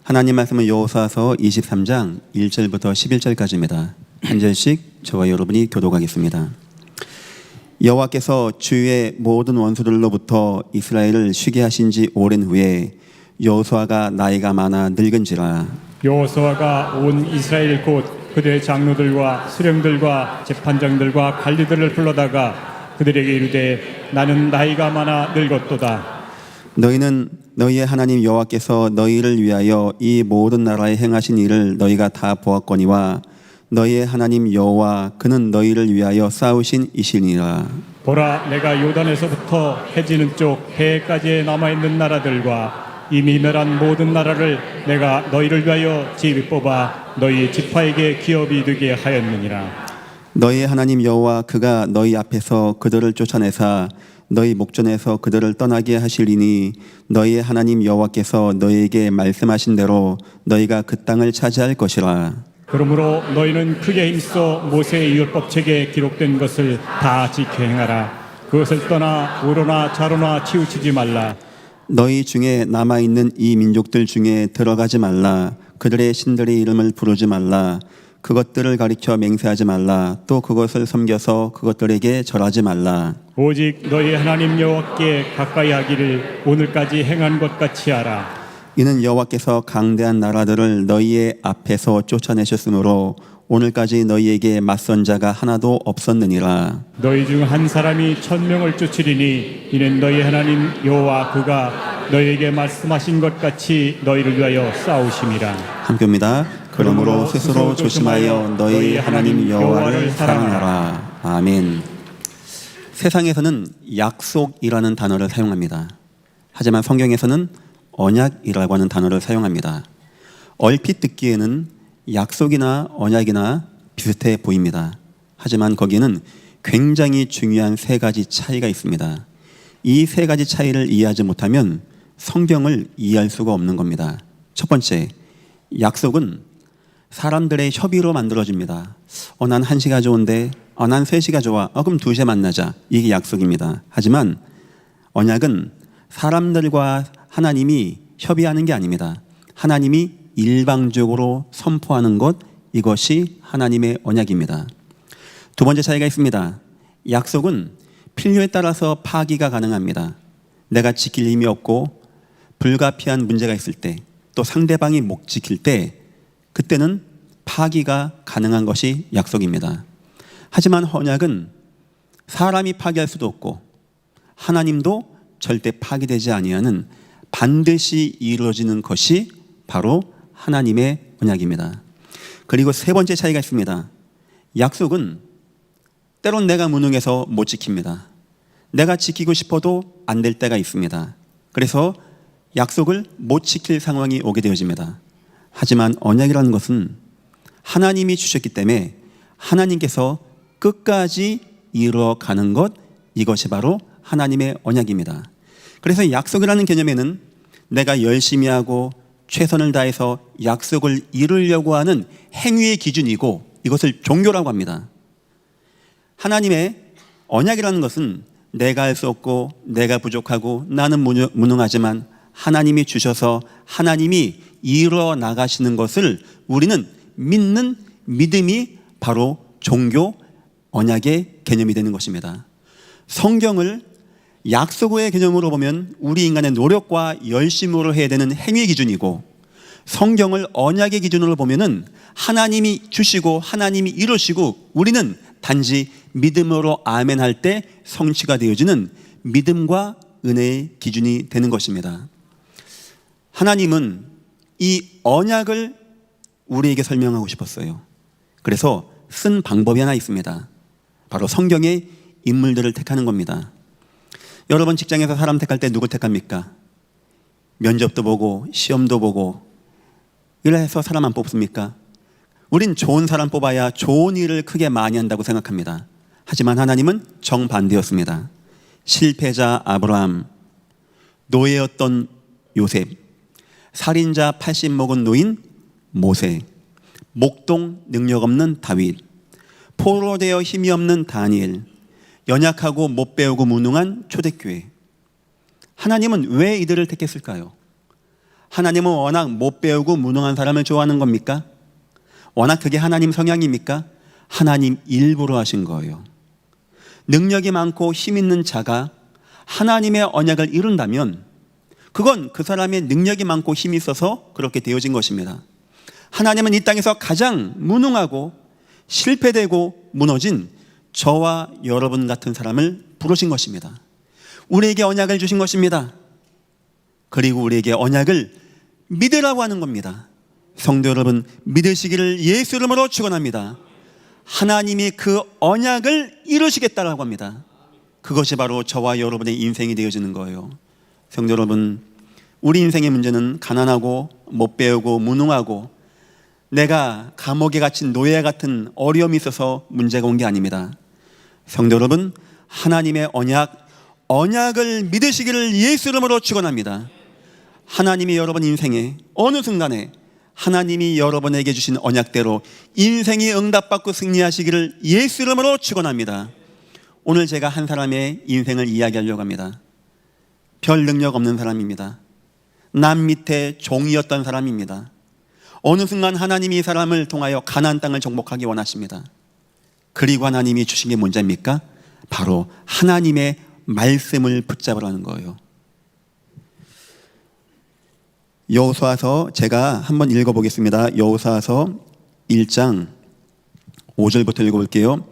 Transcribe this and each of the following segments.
하나님 말씀은 여호수아서 23장 1절부터 11절까지입니다. 한 절씩 저와 여러분이 교독하겠습니다. 여호와께서 주의 모든 원수들로부터 이스라엘을 쉬게 하신 지 오랜 후에 여호수아가 나이가 많아 늙은지라. 여호수아가 온 이스라엘 곧 그들의 장로들과 수령들과 재판장들과 관리들을 불러다가 그들에게 이르되 나는 나이가 많아 늙었도다. 너희는 너희의 하나님 여호와께서 너희를 위하여 이 모든 나라에 행하신 일을 너희가 다 보았거니와 너희의 하나님 여호와 그는 너희를 위하여 싸우신 이시니라. 보라, 내가 요단에서부터 해지는 쪽 해까지 남아있는 나라들과 이미 멸한 모든 나라를 내가 너희를 위하여 집이 뽑아 너희 지파에게 기업이 되게 하였느니라. 너희의 하나님 여호와 그가 너희 앞에서 그들을 쫓아내사 너희 목전에서 그들을 떠나게 하시리니 너희의 하나님 여호와께서 너희에게 말씀하신 대로 너희가 그 땅을 차지할 것이라. 그러므로 너희는 크게 힘써 모세의 율법책에 기록된 것을 다 지켜 행하라. 그것을 떠나 우로나 좌로나 치우치지 말라. 너희 중에 남아있는 이 민족들 중에 들어가지 말라. 그들의 신들의 이름을 부르지 말라. 그것들을 가리켜 맹세하지 말라. 또 그것을 섬겨서 그것들에게 절하지 말라. 오직 너희 하나님 여호와께 가까이 하기를 오늘까지 행한 것 같이 하라. 이는 여호와께서 강대한 나라들을 너희의 앞에서 쫓아내셨으므로 오늘까지 너희에게 맞선 자가 하나도 없었느니라. 너희 중 한 사람이 1000명을 쫓으리니 이는 너희 하나님 여호와 그가 너희에게 말씀하신 것 같이 너희를 위하여 싸우심이라. 함께입니다. 그러므로 스스로 조심하여 너희 하나님 여호와를 사랑하라. 아멘. 세상에서는 약속이라는 단어를 사용합니다. 하지만 성경에서는 언약이라고 하는 단어를 사용합니다. 얼핏 듣기에는 약속이나 언약이나 비슷해 보입니다. 하지만 거기에는 굉장히 중요한 세 가지 차이가 있습니다. 이 세 가지 차이를 이해하지 못하면 성경을 이해할 수가 없는 겁니다. 첫 번째, 약속은 사람들의 협의로 만들어집니다. 난 1시가 좋은데 난 3시가 좋아. 그럼 2시에 만나자. 이게 약속입니다. 하지만 언약은 사람들과 하나님이 협의하는 게 아닙니다. 하나님이 일방적으로 선포하는 것, 이것이 하나님의 언약입니다. 두 번째 차이가 있습니다. 약속은 필요에 따라서 파기가 가능합니다. 내가 지킬 힘이 없고 불가피한 문제가 있을 때, 또 상대방이 못 지킬 때, 그때는 파기가 가능한 것이 약속입니다. 하지만 언약은 사람이 파기할 수도 없고 하나님도 절대 파기되지 아니하는 반드시 이루어지는 것이 바로 하나님의 언약입니다. 그리고 세 번째 차이가 있습니다. 약속은 때론 내가 무능해서 못 지킵니다. 내가 지키고 싶어도 안 될 때가 있습니다. 그래서 약속을 못 지킬 상황이 오게 되어집니다. 하지만 언약이라는 것은 하나님이 주셨기 때문에 하나님께서 끝까지 이루어가는 것, 이것이 바로 하나님의 언약입니다. 그래서 약속이라는 개념에는 내가 열심히 하고 최선을 다해서 약속을 이루려고 하는 행위의 기준이고 이것을 종교라고 합니다. 하나님의 언약이라는 것은 내가 할 수 없고 내가 부족하고 나는 무능하지만 하나님이 주셔서 하나님이 이루어 나가시는 것을 우리는 믿는 믿음이 바로 종교, 언약의 개념이 되는 것입니다. 성경을 약속의 개념으로 보면 우리 인간의 노력과 열심으로 해야 되는 행위 기준이고, 성경을 언약의 기준으로 보면은 하나님이 주시고 하나님이 이루시고 우리는 단지 믿음으로 아멘 할 때 성취가 되어지는 믿음과 은혜의 기준이 되는 것입니다. 하나님은 이 언약을 우리에게 설명하고 싶었어요. 그래서 쓴 방법이 하나 있습니다. 바로 성경의 인물들을 택하는 겁니다. 여러분 직장에서 사람 택할 때 누구 택합니까? 면접도 보고 시험도 보고 이래서 사람 안 뽑습니까? 우린 좋은 사람 뽑아야 좋은 일을 크게 많이 한다고 생각합니다. 하지만 하나님은 정반대였습니다. 실패자 아브라함, 노예였던 요셉, 살인자 80 먹은 노인 모세, 목동 능력 없는 다윗, 포로되어 힘이 없는 다니엘, 연약하고 못 배우고 무능한 초대교회. 하나님은 왜 이들을 택했을까요? 하나님은 워낙 못 배우고 무능한 사람을 좋아하는 겁니까? 워낙 그게 하나님 성향입니까? 하나님 일부러 하신 거예요. 능력이 많고 힘 있는 자가 하나님의 언약을 이룬다면 그건 그 사람의 능력이 많고 힘이 있어서 그렇게 되어진 것입니다. 하나님은 이 땅에서 가장 무능하고 실패되고 무너진 저와 여러분 같은 사람을 부르신 것입니다. 우리에게 언약을 주신 것입니다. 그리고 우리에게 언약을 믿으라고 하는 겁니다. 성도 여러분, 믿으시기를 예수 이름으로 축원합니다. 하나님이 그 언약을 이루시겠다라고 합니다. 그것이 바로 저와 여러분의 인생이 되어지는 거예요. 성도 여러분, 우리 인생의 문제는 가난하고 못 배우고 무능하고 내가 감옥에 갇힌 노예 같은 어려움이 있어서 문제가 온 게 아닙니다. 성도 여러분, 하나님의 언약을 믿으시기를 예수 이름으로 축원합니다. 하나님이 여러분 인생에 어느 순간에 하나님이 여러분에게 주신 언약대로 인생이 응답받고 승리하시기를 예수 이름으로 축원합니다. 오늘 제가 한 사람의 인생을 이야기하려고 합니다. 별 능력 없는 사람입니다. 남 밑에 종이었던 사람입니다. 어느 순간 하나님이 이 사람을 통하여 가나안 땅을 정복하기 원하십니다. 그리고 하나님이 주신 게 뭔지입니까? 바로 하나님의 말씀을 붙잡으라는 거예요. 여호수아서 제가 한번 읽어보겠습니다. 여호수아서 1장 5절부터 읽어볼게요.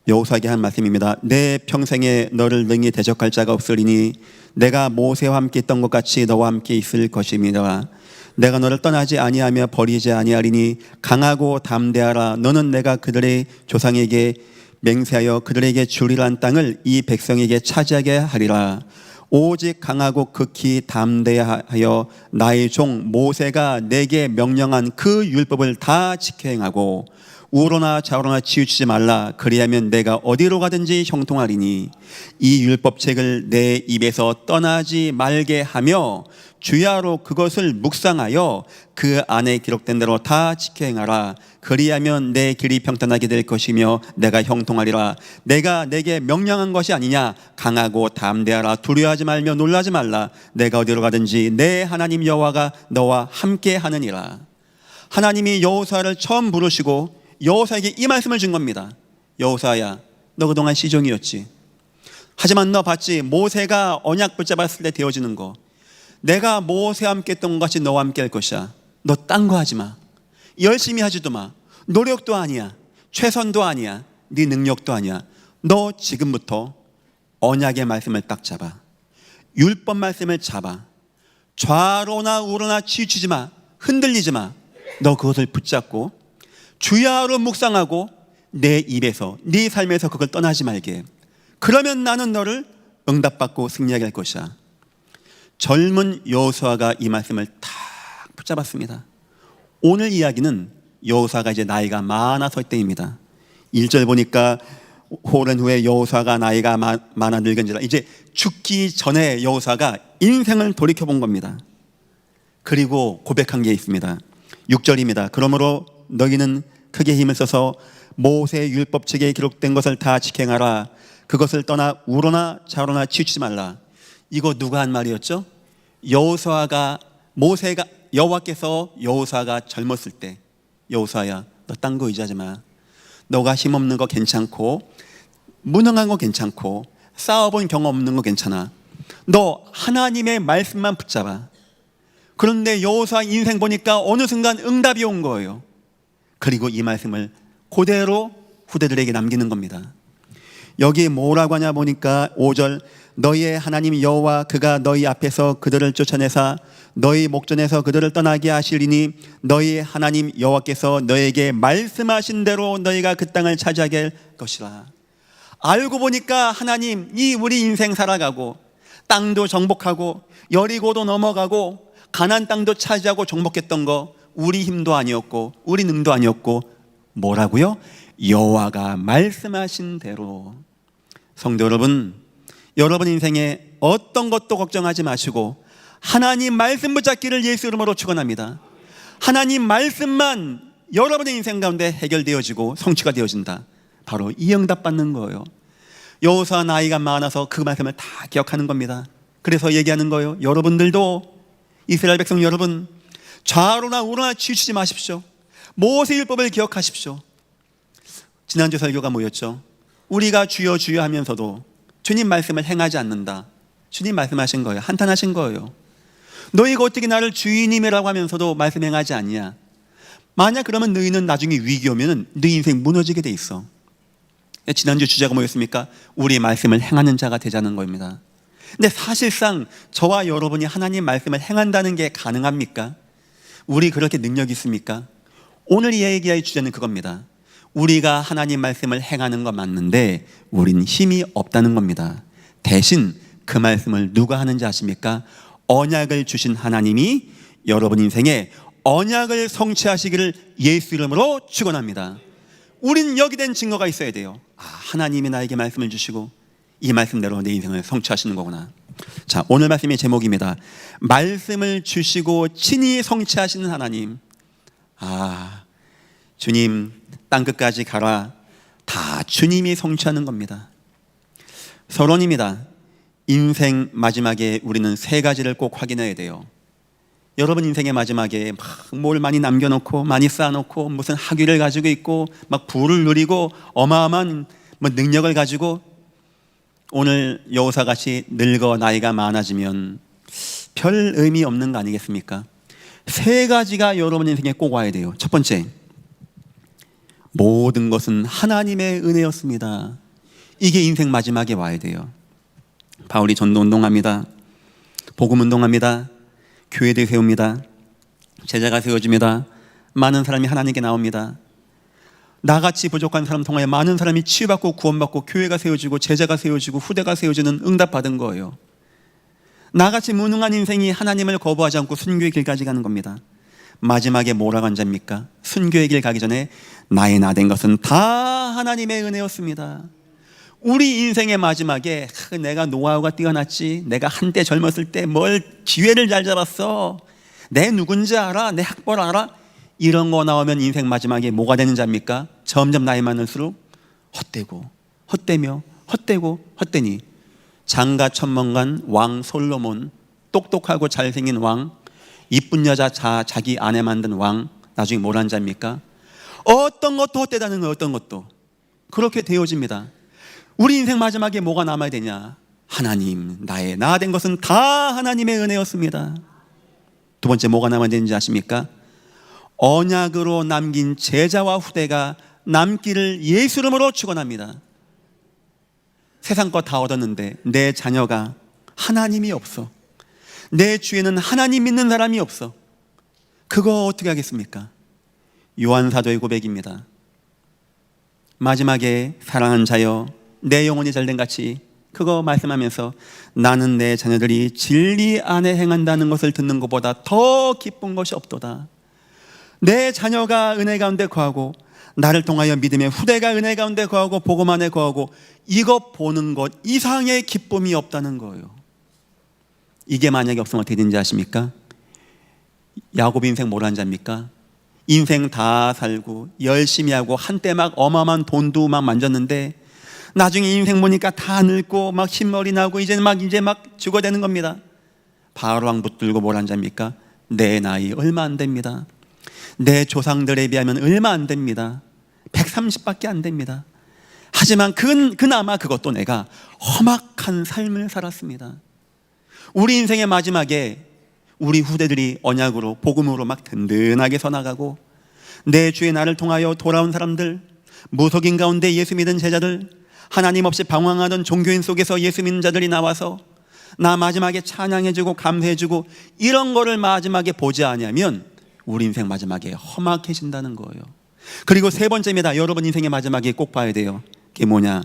여호수아에게 한 말씀입니다. 내 평생에 너를 능히 대적할 자가 없으리니 내가 모세와 함께 있던 것 같이 너와 함께 있을 것입니다. 내가 너를 떠나지 아니하며 버리지 아니하리니 강하고 담대하라. 너는 내가 그들의 조상에게 맹세하여 그들에게 주리란 땅을 이 백성에게 차지하게 하리라. 오직 강하고 극히 담대하여 나의 종 모세가 내게 명령한 그 율법을 다 지켜 행하고 우로나 좌로나 치우치지 말라. 그리하면 내가 어디로 가든지 형통하리니 이 율법책을 내 입에서 떠나지 말게 하며 주야로 그것을 묵상하여 그 안에 기록된 대로 다 지켜 행하라. 그리하면 내 길이 평탄하게 될 것이며 내가 형통하리라. 내가 내게 명령한 것이 아니냐. 강하고 담대하라. 두려워하지 말며 놀라지 말라. 내가 어디로 가든지 내 하나님 여호와가 너와 함께 하느니라. 하나님이 여호수아를 처음 부르시고 여호수아에게 이 말씀을 준 겁니다. 여호수아야, 너 그동안 시종이었지. 하지만 너 봤지? 모세가 언약 붙잡았을 때 되어지는 거. 내가 모세와 함께 했던 것 같이 너와 함께 할 것이야. 너 딴 거 하지 마. 열심히 하지도 마. 노력도 아니야. 최선도 아니야. 네 능력도 아니야. 너 지금부터 언약의 말씀을 딱 잡아. 율법 말씀을 잡아. 좌로나 우로나 치우치지 마. 흔들리지 마. 너 그것을 붙잡고 주야로 묵상하고 내 입에서 네 삶에서 그걸 떠나지 말게. 그러면 나는 너를 응답받고 승리하게 할 것이야. 젊은 여호수아가 이 말씀을 탁 붙잡았습니다. 오늘 이야기는 여호수아가 이제 나이가 많아서 때입니다. 1절 보니까 오랜 후에 여호수아가 나이가 많아 늙은지라. 이제 죽기 전에 여호수아가 인생을 돌이켜본 겁니다. 그리고 고백한 게 있습니다. 6절입니다. 그러므로 너희는 크게 힘을 써서 모세의 율법책에 기록된 것을 다 지켜행하라. 그것을 떠나 우로나 좌로나 치우치지 말라. 이거 누가 한 말이었죠? 여호와께서 여호수아가 젊었을 때, 여호수아야, 너 딴 거 의지하지 마. 너가 힘없는 거 괜찮고 무능한 거 괜찮고 싸워본 경험 없는 거 괜찮아. 너 하나님의 말씀만 붙잡아. 그런데 여호수아 인생 보니까 어느 순간 응답이 온 거예요. 그리고 이 말씀을 그대로 후대들에게 남기는 겁니다. 여기 뭐라고 하냐 보니까 5절, 너희의 하나님 여호와 그가 너희 앞에서 그들을 쫓아내사 너희 목전에서 그들을 떠나게 하시리니 너희 하나님 여호와께서 너희에게 말씀하신 대로 너희가 그 땅을 차지하게 할 것이라. 알고 보니까 하나님, 이 우리 인생 살아가고 땅도 정복하고 여리고도 넘어가고 가나안 땅도 차지하고 정복했던 거 우리 힘도 아니었고 우리 능도 아니었고 뭐라고요? 여호와가 말씀하신 대로. 성도 여러분, 여러분 인생에 어떤 것도 걱정하지 마시고 하나님 말씀 붙잡기를 예수 이름으로 축원합니다. 하나님 말씀만 여러분의 인생 가운데 해결되어지고 성취가 되어진다. 바로 이 응답 받는 거예요. 여호수아 나이가 많아서 그 말씀을 다 기억하는 겁니다. 그래서 얘기하는 거예요. 여러분들도 이스라엘 백성 여러분, 좌로나 우로나 치우치지 마십시오. 모세율법을 기억하십시오. 지난주 설교가 뭐였죠? 우리가 주여 주여 하면서도 주님 말씀을 행하지 않는다. 주님 말씀하신 거예요. 한탄하신 거예요. 너희가 어떻게 나를 주인님이라고 하면서도 말씀 행하지 않냐? 만약 그러면 너희는 나중에 위기 오면 너희 인생 무너지게 돼 있어. 지난주 주제가 뭐였습니까? 우리 말씀을 행하는 자가 되자는 겁니다. 근데 사실상 저와 여러분이 하나님 말씀을 행한다는 게 가능합니까? 우리 그렇게 능력이 있습니까? 오늘 이 얘기의 주제는 그겁니다. 우리가 하나님 말씀을 행하는 건 맞는데 우린 힘이 없다는 겁니다. 대신 그 말씀을 누가 하는지 아십니까? 언약을 주신 하나님이 여러분 인생에 언약을 성취하시기를 예수 이름으로 축원합니다. 우린 여기 된 증거가 있어야 돼요. 하나님이 나에게 말씀을 주시고 이 말씀대로 내 인생을 성취하시는 거구나. 자, 오늘 말씀의 제목입니다. 말씀을 주시고 친히 성취하시는 하나님. 주님 땅끝까지 가라. 다 주님이 성취하는 겁니다. 서론입니다. 인생 마지막에 우리는 세 가지를 꼭 확인해야 돼요. 여러분 인생의 마지막에 뭘 많이 남겨놓고 많이 쌓아놓고 무슨 학위를 가지고 있고 막 부를 누리고 어마어마한 능력을 가지고 오늘 여호사같이 늙어 나이가 많아지면 별 의미 없는 거 아니겠습니까? 세 가지가 여러분 인생에 꼭 와야 돼요. 첫 번째, 모든 것은 하나님의 은혜였습니다. 이게 인생 마지막에 와야 돼요. 바울이 전도운동합니다. 복음운동합니다. 교회들 세웁니다. 제자가 세워집니다. 많은 사람이 하나님께 나옵니다. 나같이 부족한 사람 통하여 많은 사람이 치유받고 구원받고 교회가 세워지고 제자가 세워지고 후대가 세워지는 응답받은 거예요. 나같이 무능한 인생이 하나님을 거부하지 않고 순교의 길까지 가는 겁니다. 마지막에 뭐라고 한 자입니까? 순교의 길 가기 전에 나의 나 된 것은 다 하나님의 은혜였습니다. 우리 인생의 마지막에 내가 노하우가 뛰어났지, 내가 한때 젊었을 때 뭘 기회를 잘 잡았어, 내 누군지 알아, 내 학벌 알아, 이런 거 나오면 인생 마지막에 뭐가 되는 자입니까? 점점 나이 많을수록 헛되고 헛되며 헛되고 헛되니 장가 천문관 왕 솔로몬, 똑똑하고 잘생긴 왕, 이쁜 여자 자기 아내 만든 왕, 나중에 뭘 한 자입니까? 어떤 것도 헛되다는 거예요. 어떤 것도 그렇게 되어집니다. 우리 인생 마지막에 뭐가 남아야 되냐? 하나님, 나의 나 된 것은 다 하나님의 은혜였습니다. 두 번째 뭐가 남아야 되는지 아십니까? 언약으로 남긴 제자와 후대가 남기를 예수 이름으로 축원합니다. 세상 거 다 얻었는데 내 자녀가 하나님이 없어. 내 주위에는 하나님 믿는 사람이 없어. 그거 어떻게 하겠습니까? 요한사도의 고백입니다. 마지막에 사랑하는 자여 내 영혼이 잘된 같이, 그거 말씀하면서 나는 내 자녀들이 진리 안에 행한다는 것을 듣는 것보다 더 기쁜 것이 없도다. 내 자녀가 은혜 가운데 거하고 나를 통하여 믿음의 후대가 은혜 가운데 거하고 복음 안에 거하고 이것 보는 것 이상의 기쁨이 없다는 거예요. 이게 만약에 없으면 어떻게 되는지 아십니까? 야곱 인생 뭐라는 자입니까? 인생 다 살고 열심히 하고 한때 막 어마어마한 돈도 막 만졌는데 나중에 인생 보니까 다 늙고 막 흰머리 나고 이제 막 죽어대는 겁니다. 바로왕 붙들고 뭐라는 자입니까? 내 나이 얼마 안 됩니다. 내 조상들에 비하면 얼마 안 됩니다. 130밖에 안 됩니다. 하지만 그나마 그것도 내가 험악한 삶을 살았습니다. 우리 인생의 마지막에 우리 후대들이 언약으로 복음으로 막 든든하게 서나가고 내 주의 나를 통하여 돌아온 사람들, 무속인 가운데 예수 믿은 제자들, 하나님 없이 방황하던 종교인 속에서 예수 믿는 자들이 나와서 나 마지막에 찬양해주고 감사해주고 이런 거를 마지막에 보지 않으면 우리 인생 마지막에 험악해진다는 거예요. 그리고 세 번째입니다. 여러분 인생의 마지막에 꼭 봐야 돼요. 그게 뭐냐?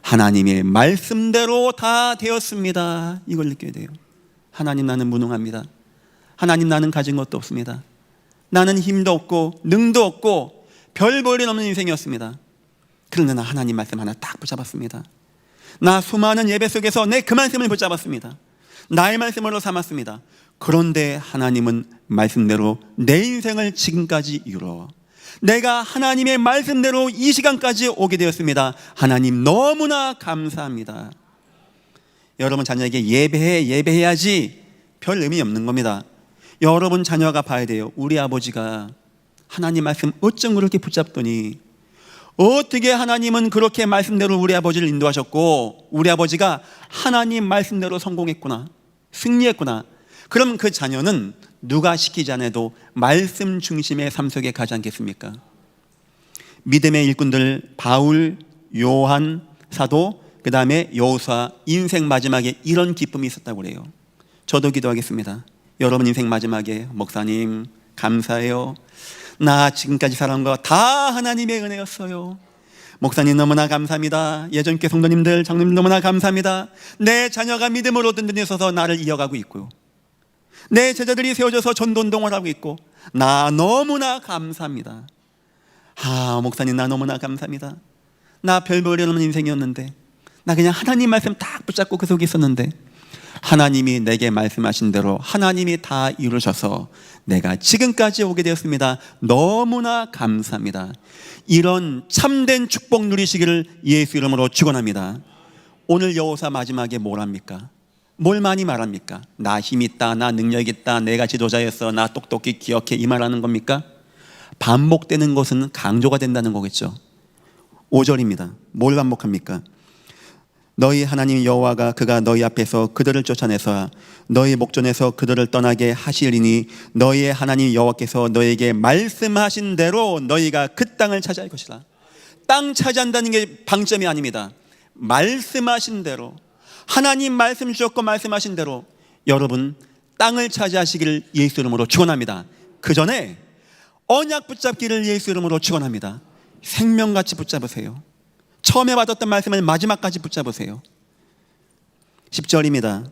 하나님의 말씀대로 다 되었습니다. 이걸 느껴야 돼요. 하나님, 나는 무능합니다. 하나님, 나는 가진 것도 없습니다. 나는 힘도 없고 능도 없고 별 볼일 없는 인생이었습니다. 그런데 나 하나님 말씀 하나 딱 붙잡았습니다. 나 수많은 예배 속에서 내 그 말씀을 붙잡았습니다. 나의 말씀으로 삼았습니다. 그런데 하나님은 말씀대로 내 인생을 지금까지 이루어 내가 하나님의 말씀대로 이 시간까지 오게 되었습니다. 하나님 너무나 감사합니다. 여러분 자녀에게 예배해야지 별 의미 없는 겁니다. 여러분 자녀가 봐야 돼요. 우리 아버지가 하나님 말씀 어쩜 그렇게 붙잡더니, 어떻게 하나님은 그렇게 말씀대로 우리 아버지를 인도하셨고 우리 아버지가 하나님 말씀대로 성공했구나, 승리했구나. 그럼 그 자녀는 누가 시키지 않아도 말씀 중심의 삶 속에 가지 않겠습니까? 믿음의 일꾼들 바울, 요한 사도, 그 다음에 여호수아, 인생 마지막에 이런 기쁨이 있었다고 그래요. 저도 기도하겠습니다. 여러분 인생 마지막에, 목사님 감사해요, 나 지금까지 살아온 거 다 하나님의 은혜였어요. 목사님 너무나 감사합니다. 예전께 성도님들, 장로님 너무나 감사합니다. 내 자녀가 믿음으로 든든히 서서 나를 이어가고 있고요, 내 제자들이 세워져서 전도운동을 하고 있고, 나 너무나 감사합니다. 목사님 나 너무나 감사합니다. 나 별 볼일 없는 인생이었는데, 나 그냥 하나님 말씀 딱 붙잡고 그 속에 있었는데, 하나님이 내게 말씀하신 대로 하나님이 다 이루셔서 내가 지금까지 오게 되었습니다. 너무나 감사합니다. 이런 참된 축복 누리시기를 예수 이름으로 축원합니다. 오늘 여호수아 마지막에 뭘 합니까? 뭘 많이 말합니까? 나 힘 있다, 나 능력 있다, 내가 지도자였어, 나 똑똑히 기억해, 이 말하는 겁니까? 반복되는 것은 강조가 된다는 거겠죠. 5절입니다. 뭘 반복합니까? 너희 하나님 여호와가 그가 너희 앞에서 그들을 쫓아내서 너희 목전에서 그들을 떠나게 하시리니 너희의 하나님 여호와께서 너희에게 말씀하신 대로 너희가 그 땅을 차지할 것이라. 땅 차지한다는 게 방점이 아닙니다. 말씀하신 대로, 하나님 말씀 주셨고 말씀하신 대로 여러분 땅을 차지하시기를 예수 이름으로 축원합니다. 그 전에 언약 붙잡기를 예수 이름으로 축원합니다. 생명같이 붙잡으세요. 처음에 받았던 말씀을 마지막까지 붙잡으세요. 10절입니다.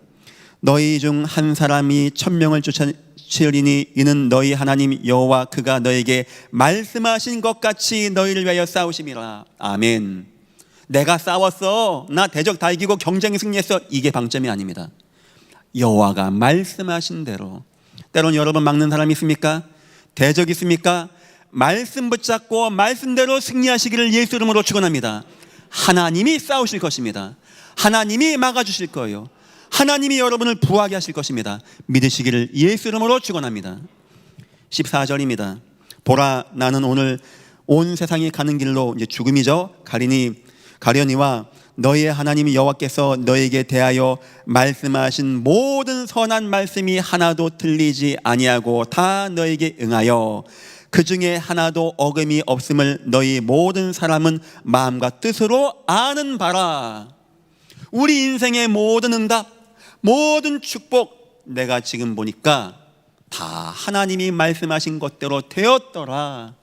너희 중 한 사람이 1000명을 쫓아치리니 이는 너희 하나님 여호와 그가 너에게 말씀하신 것 같이 너희를 위하여 싸우심이라. 아멘. 내가 싸웠어, 나 대적 다 이기고 경쟁에 승리했어, 이게 방점이 아닙니다. 여호와가 말씀하신 대로. 때론 여러분 막는 사람이 있습니까? 대적 있습니까? 말씀 붙잡고 말씀대로 승리하시기를 예수 이름으로 축원합니다. 하나님이 싸우실 것입니다. 하나님이 막아주실 거예요. 하나님이 여러분을 부하게 하실 것입니다. 믿으시기를 예수 이름으로 축원합니다. 14절입니다. 보라, 나는 오늘 온 세상이 가는 길로, 이제 죽음이죠, 가려니와 너희의 하나님 여호와께서 너희에게 대하여 말씀하신 모든 선한 말씀이 하나도 틀리지 아니하고 다 너희에게 응하여 그 중에 하나도 어금이 없음을 너희 모든 사람은 마음과 뜻으로 아는 바라. 우리 인생의 모든 응답, 모든 축복, 내가 지금 보니까 다 하나님이 말씀하신 것대로 되었더라.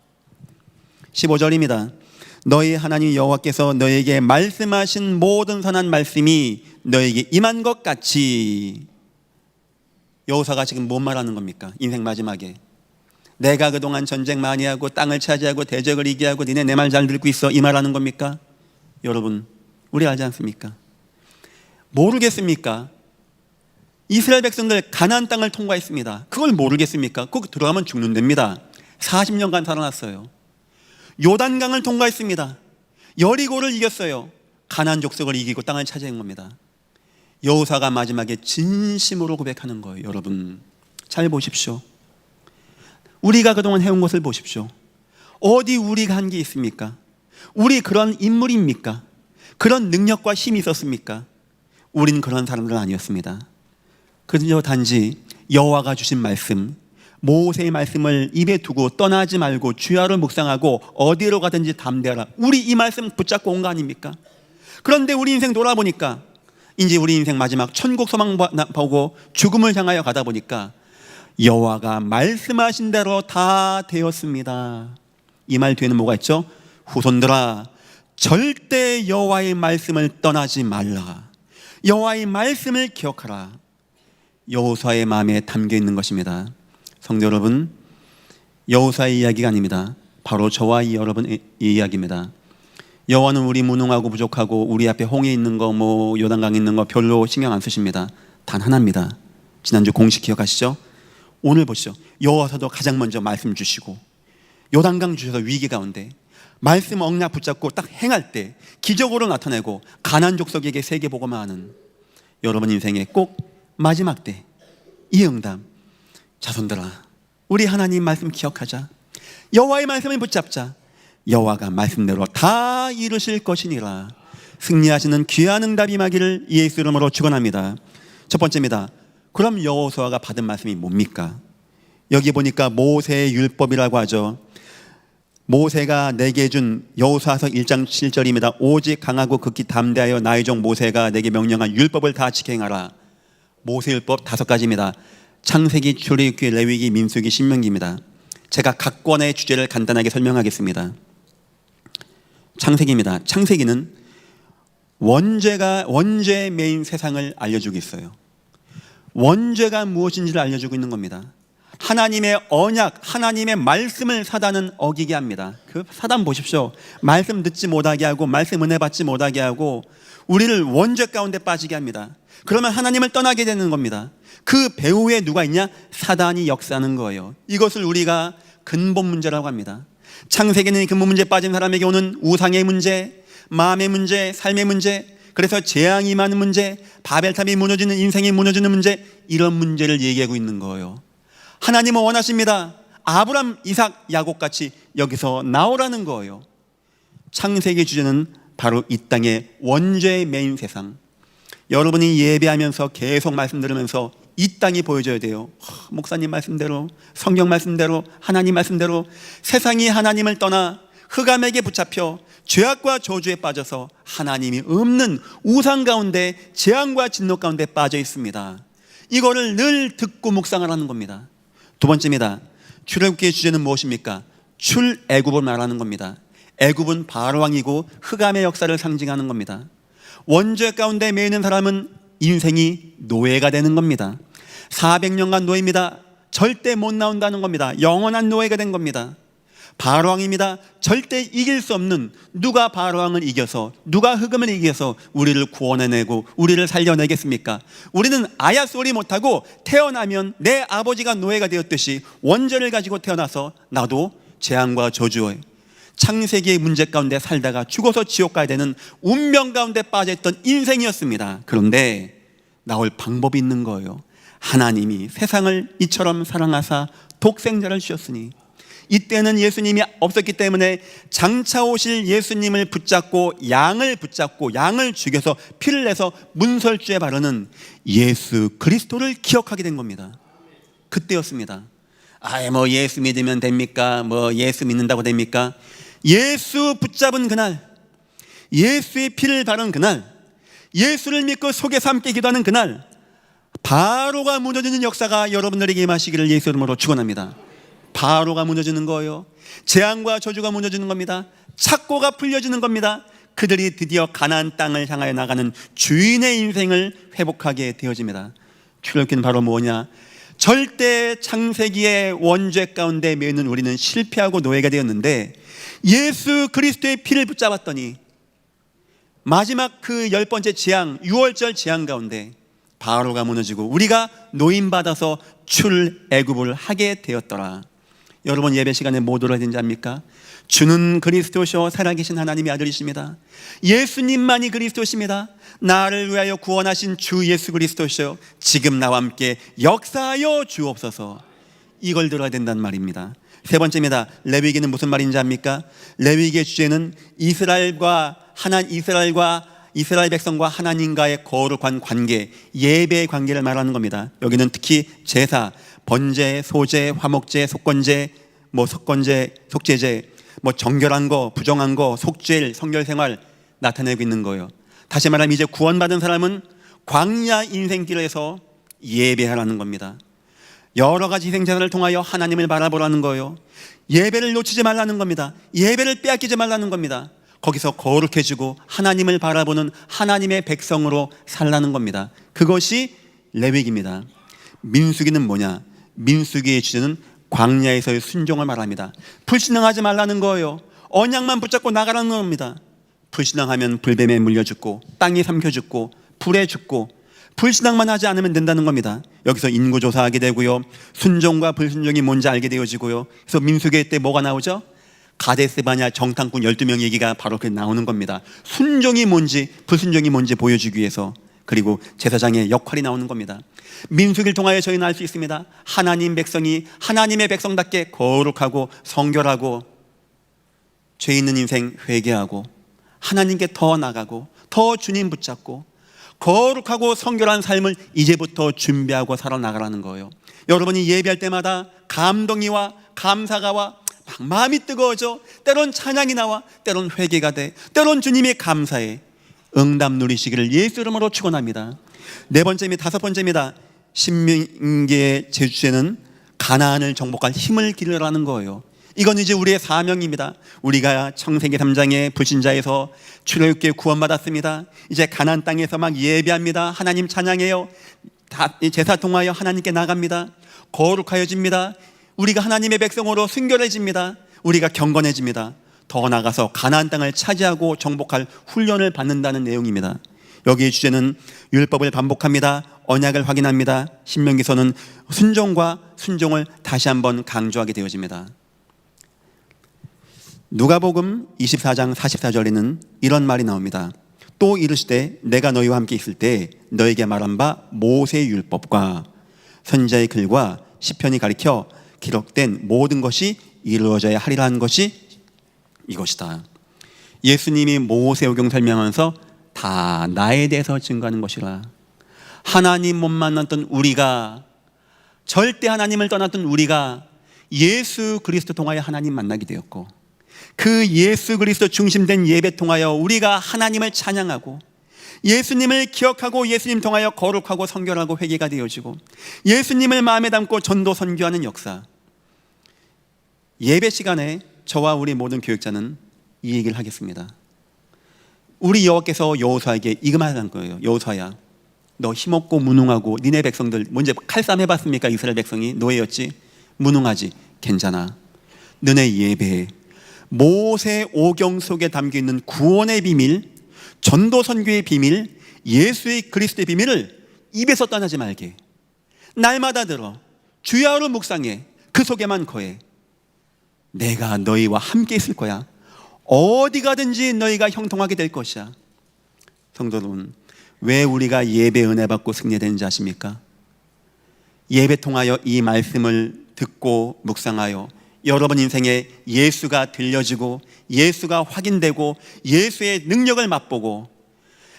15절입니다. 너희 하나님 여호와께서 너희에게 말씀하신 모든 선한 말씀이 너희에게 임한 것 같이. 여호수아가 지금 뭔 말하는 겁니까? 인생 마지막에 내가 그동안 전쟁 많이 하고 땅을 차지하고 대적을 이기하고 니네 내 말 잘 듣고 있어, 이 말하는 겁니까? 여러분 우리 알지 않습니까? 모르겠습니까? 이스라엘 백성들 가나안 땅을 통과했습니다. 그걸 모르겠습니까? 거기 들어가면 죽는 데입니다. 40년간 살아났어요. 요단강을 통과했습니다. 여리고를 이겼어요. 가나안 족속을 이기고 땅을 차지한 겁니다. 여호수아가 마지막에 진심으로 고백하는 거예요. 여러분 잘 보십시오. 우리가 그동안 해온 것을 보십시오. 어디 우리가 한 게 있습니까? 우리 그런 인물입니까? 그런 능력과 힘이 있었습니까? 우린 그런 사람들은 아니었습니다. 그저 단지 여호와가 주신 말씀, 모세의 말씀을 입에 두고 떠나지 말고 주야를 묵상하고 어디로 가든지 담대하라. 우리 이 말씀 붙잡고 온 거 아닙니까? 그런데 우리 인생 돌아보니까 이제 우리 인생 마지막 천국 소망 보고 죽음을 향하여 가다 보니까 여호와가 말씀하신 대로 다 되었습니다. 이 말 뒤에는 뭐가 있죠? 후손들아, 절대 여호와의 말씀을 떠나지 말라. 여호와의 말씀을 기억하라. 여호수아의 마음에 담겨 있는 것입니다. 성도 여러분, 여호수아의 이야기가 아닙니다. 바로 저와 여러분의 이야기입니다. 여호와는 우리 무능하고 부족하고 우리 앞에 홍해 있는 거, 요단강 있는 거 별로 신경 안 쓰십니다. 단 하나입니다. 지난주 공식 기억하시죠? 오늘 보시죠. 여호와서도 가장 먼저 말씀 주시고 요단강 주셔서 위기 가운데 말씀 억약 붙잡고 딱 행할 때 기적으로 나타내고 가나안 족속에게 세계 복음화하는 여러분 인생의 꼭 마지막 때 이 응답, 자손들아, 우리 하나님 말씀 기억하자. 여호와의 말씀을 붙잡자. 여호와가 말씀대로 다 이루실 것이니라. 승리하시는 귀한 응답이 임하기를 예수 이름으로 축원합니다. 첫 번째입니다. 그럼 여호수아가 받은 말씀이 뭡니까? 여기 보니까 모세의 율법이라고 하죠. 모세가 내게 준 여호수아서 1장 7절입니다. 오직 강하고 극히 담대하여 나의 종 모세가 내게 명령한 율법을 다 지켜 행하라. 모세율법 5가지입니다. 창세기, 출애굽기, 레위기, 민수기, 신명기입니다. 제가 각 권의 주제를 간단하게 설명하겠습니다. 창세기입니다. 창세기는 원죄의 메인 세상을 알려주고 있어요. 원죄가 무엇인지를 알려주고 있는 겁니다. 하나님의 언약, 하나님의 말씀을 사단은 어기게 합니다. 그 사단 보십시오. 말씀 듣지 못하게 하고 말씀 은혜 받지 못하게 하고 우리를 원죄 가운데 빠지게 합니다. 그러면 하나님을 떠나게 되는 겁니다. 그 배후에 누가 있냐? 사단이 역사하는 거예요. 이것을 우리가 근본 문제라고 합니다. 창세기는 근본 문제에 빠진 사람에게 오는 우상의 문제, 마음의 문제, 삶의 문제, 그래서 재앙이 임하는 문제, 바벨탑이 무너지는, 인생이 무너지는 문제, 이런 문제를 얘기하고 있는 거예요. 하나님은 원하십니다. 아브람, 이삭, 야곱같이 여기서 나오라는 거예요. 창세기 주제는 바로 이 땅의 원죄의 메인 세상. 여러분이 예배하면서 계속 말씀 들으면서 이 땅이 보여줘야 돼요. 목사님 말씀대로, 성경 말씀대로, 하나님 말씀대로 세상이 하나님을 떠나 흑암에게 붙잡혀 죄악과 저주에 빠져서 하나님이 없는 우상 가운데 재앙과 진노 가운데 빠져 있습니다. 이거를 늘 듣고 묵상을 하는 겁니다. 두 번째입니다. 출애굽기의 주제는 무엇입니까? 출애굽을 말하는 겁니다. 애굽은 바로왕이고 흑암의 역사를 상징하는 겁니다. 원죄 가운데 매이는 사람은 인생이 노예가 되는 겁니다. 400년간 노예입니다. 절대 못 나온다는 겁니다. 영원한 노예가 된 겁니다. 바로왕입니다. 절대 이길 수 없는, 누가 바로왕을 이겨서, 누가 흑암을 이겨서 우리를 구원해내고 우리를 살려내겠습니까? 우리는 아야 소리 못하고 태어나면 내 아버지가 노예가 되었듯이 원죄를 가지고 태어나서 나도 재앙과 저주에 창세기의 문제 가운데 살다가 죽어서 지옥 가야 되는 운명 가운데 빠져있던 인생이었습니다. 그런데 나올 방법이 있는 거예요. 하나님이 세상을 이처럼 사랑하사 독생자를 주셨으니, 이때는 예수님이 없었기 때문에 장차 오실 예수님을 붙잡고 양을 죽여서 피를 내서 문설주에 바르는 예수 그리스도를 기억하게 된 겁니다. 그때였습니다. 뭐 예수 믿으면 됩니까? 뭐 예수 믿는다고 됩니까? 예수 붙잡은 그날, 예수의 피를 바른 그날, 예수를 믿고 속에서 함께 기도하는 그날, 바로가 무너지는 역사가 여러분들에게 임하시기를 예수 이름으로 축원합니다. 바로가 무너지는 거예요. 재앙과 저주가 무너지는 겁니다. 착고가 풀려지는 겁니다. 그들이 드디어 가나안 땅을 향하여 나가는 주인의 인생을 회복하게 되어집니다. 출애굽기는 바로 뭐냐? 절대 창세기의 원죄 가운데 매는 우리는 실패하고 노예가 되었는데 예수 그리스도의 피를 붙잡았더니 마지막 그 10번째 재앙, 6월절 재앙 가운데 바로가 무너지고 우리가 노임받아서 출애굽을 하게 되었더라. 여러분 예배 시간에 뭐 들어야 되는지 압니까? 주는 그리스도시오 살아계신 하나님의 아들이십니다. 예수님만이 그리스도십니다. 나를 위하여 구원하신 주 예수 그리스도시오 지금 나와 함께 역사하여 주옵소서. 이걸 들어야 된다는 말입니다. 세 번째입니다. 레위기는 무슨 말인지 압니까? 레위기의 주제는 이스라엘 백성과 하나님과의 거룩한 관계, 예배의 관계를 말하는 겁니다. 여기는 특히 제사, 번제, 소제, 화목제, 속건제, 석건제, 속제제, 정결한 거, 부정한 거, 속죄일, 성결생활 나타내고 있는 거예요. 다시 말하면 이제 구원받은 사람은 광야 인생길에서 예배하라는 겁니다. 여러 가지 희생제사를 통하여 하나님을 바라보라는 거예요. 예배를 놓치지 말라는 겁니다. 예배를 빼앗기지 말라는 겁니다. 거기서 거룩해지고 하나님을 바라보는 하나님의 백성으로 살라는 겁니다. 그것이 레위기입니다. 민수기는 뭐냐? 민수기의 주제는 광야에서의 순종을 말합니다. 불신앙하지 말라는 거예요. 언약만 붙잡고 나가라는 겁니다. 불신앙하면 불뱀에 물려 죽고 땅이 삼켜 죽고 불에 죽고, 불신앙만 하지 않으면 된다는 겁니다. 여기서 인구조사하게 되고요, 순종과 불순종이 뭔지 알게 되어지고요. 그래서 민수기 때 뭐가 나오죠? 가데스바냐 정탐꾼 12명 얘기가 바로 나오는 겁니다. 순종이 뭔지 불순종이 뭔지 보여주기 위해서 그리고 제사장의 역할이 나오는 겁니다. 민수기를 통하여 저희는 알 수 있습니다. 하나님 백성이 하나님의 백성답게 거룩하고 성결하고 죄 있는 인생 회개하고 하나님께 더 나가고 더 주님 붙잡고 거룩하고 성결한 삶을 이제부터 준비하고 살아나가라는 거예요. 여러분이 예배할 때마다 감동이와 감사가 막 마음이 뜨거워져. 때론 찬양이 나와, 때론 회개가 돼, 때론 주님이 감사해. 응답 누리시기를 예수 이름으로 축원합니다. 다섯 번째입니다. 신명기의 제주제는 가나안을 정복할 힘을 기르라는 거예요. 이건 이제 우리의 사명입니다. 우리가 창세기 3장의 불신자에서 출애굽기에 구원받았습니다. 이제 가나안 땅에서 막 예배합니다. 하나님 찬양해요. 제사 통하여 하나님께 나갑니다. 거룩하여집니다. 우리가 하나님의 백성으로 순결해집니다. 우리가 경건해집니다. 더 나아가서 가나안 땅을 차지하고 정복할 훈련을 받는다는 내용입니다. 여기의 주제는 율법을 반복합니다. 언약을 확인합니다. 신명기서는 순종과 순종을 다시 한번 강조하게 되어집니다. 누가복음 24장 44절에는 이런 말이 나옵니다. 또 이르시되 내가 너희와 함께 있을 때 너에게 말한 바 모세의 율법과 선지자의 글과 시편이 가리켜 기록된 모든 것이 이루어져야 하리라는 것이 이것이다. 예수님이 모세오경 설명하면서 다 나에 대해서 증거하는 것이라. 하나님 못 만났던 우리가, 절대 하나님을 떠났던 우리가 예수 그리스도 통하여 하나님 만나게 되었고, 그 예수 그리스도 중심된 예배 통하여 우리가 하나님을 찬양하고 예수님을 기억하고 예수님 통하여 거룩하고 성결하고 회개가 되어지고 예수님을 마음에 담고 전도 선교하는 역사. 예배 시간에 저와 우리 모든 교육자는 이 얘기를 하겠습니다. 우리 여호와께서 여호수아에게 이거 말한 거예요. 여호수아야, 너 힘없고 무능하고 니네 백성들 먼저 칼싸움 해봤습니까? 이스라엘 백성이 노예였지? 무능하지? 괜찮아. 너네 예배해. 모세 오경 속에 담겨있는 구원의 비밀, 전도 선교의 비밀, 예수의 그리스도의 비밀을 입에서 떠나지 말게. 날마다 들어 주야로 묵상해. 그 속에만 거해. 내가 너희와 함께 있을 거야. 어디 가든지 너희가 형통하게 될 것이야. 성도 여러분, 왜 우리가 예배 은혜 받고 승리되는지 아십니까? 예배 통하여 이 말씀을 듣고 묵상하여 여러분 인생에 예수가 들려지고 예수가 확인되고 예수의 능력을 맛보고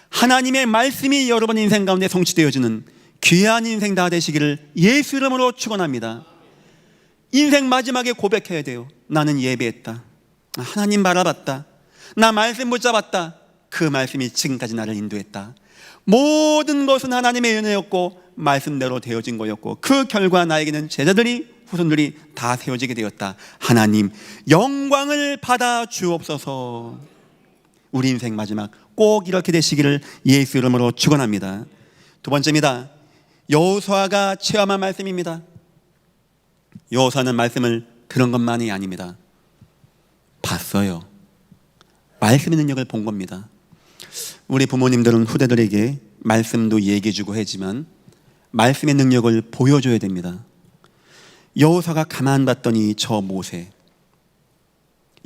하나님의 말씀이 여러분 인생 가운데 성취되어지는 귀한 인생 다 되시기를 예수 이름으로 축원합니다. 인생 마지막에 고백해야 돼요. 나는 예배했다. 하나님 바라봤다. 나 말씀 붙잡았다. 그 말씀이 지금까지 나를 인도했다. 모든 것은 하나님의 은혜였고 말씀대로 되어진 거였고 그 결과 나에게는 제자들이 후손들이 다 세워지게 되었다. 하나님 영광을 받아 주옵소서. 우리 인생 마지막 꼭 이렇게 되시기를 예수 이름으로 축원합니다. 두 번째입니다. 여호수아가 체험한 말씀입니다. 여호수아는 말씀을 들은 것만이 아닙니다. 봤어요. 말씀의 능력을 본 겁니다. 우리 부모님들은 후대들에게 말씀도 얘기해주고 하지만 말씀의 능력을 보여줘야 됩니다. 여호수아가 가만 봤더니 저 모세,